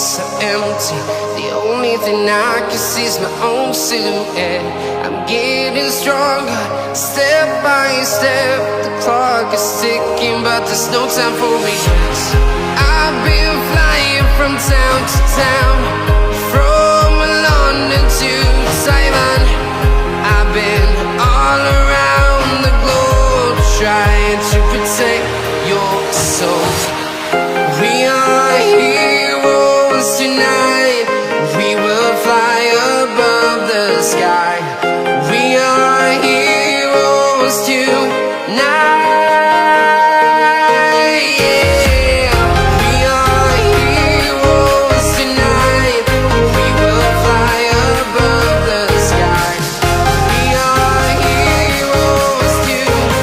so empty. The only thing I can see is my own silhouette. I'm getting stronger, step by step. The clock is ticking, but there's no time for regrets. I've been flying from town to town, from London to Taiwan. I've been all around the globe, trying to protect your soul. We are heroes tonight. We will fly above the sky. We are heroes tonight. Yeah. We are heroes tonight. We will fly above the sky. We are heroes tonight.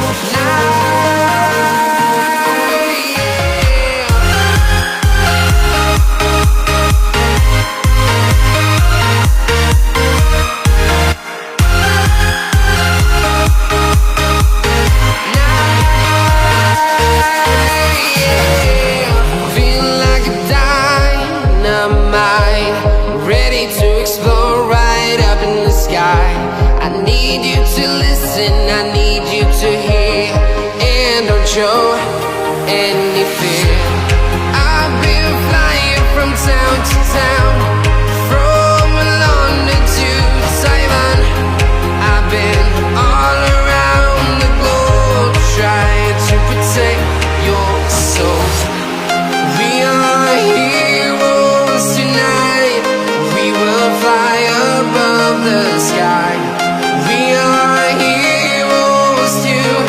Feel like a dynamite, ready to explode right up in the sky. I need you to listen, I need you to hear, and don't show any fear. I've been flying from town to town, from London to Taiwan. I've been all around the globe, trying to protect your soul. We are heroes tonight. We will fly above the sky. We are heroes tonight.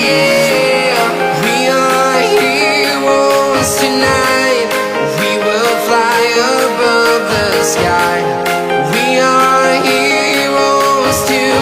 Yeah. We are heroes tonight. We will fly above the sky. We are heroes tonight.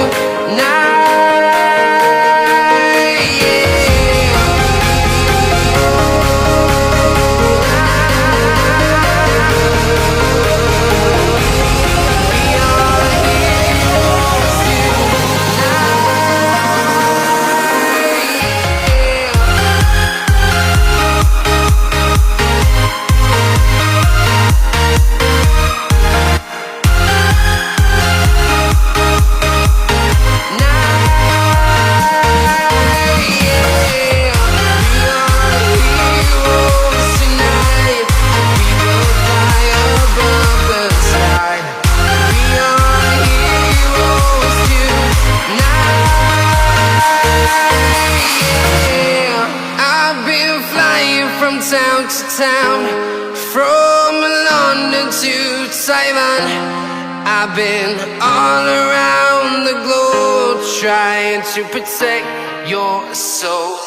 From town to town, from London to Taiwan. I've been all around the globe, trying to protect your soul.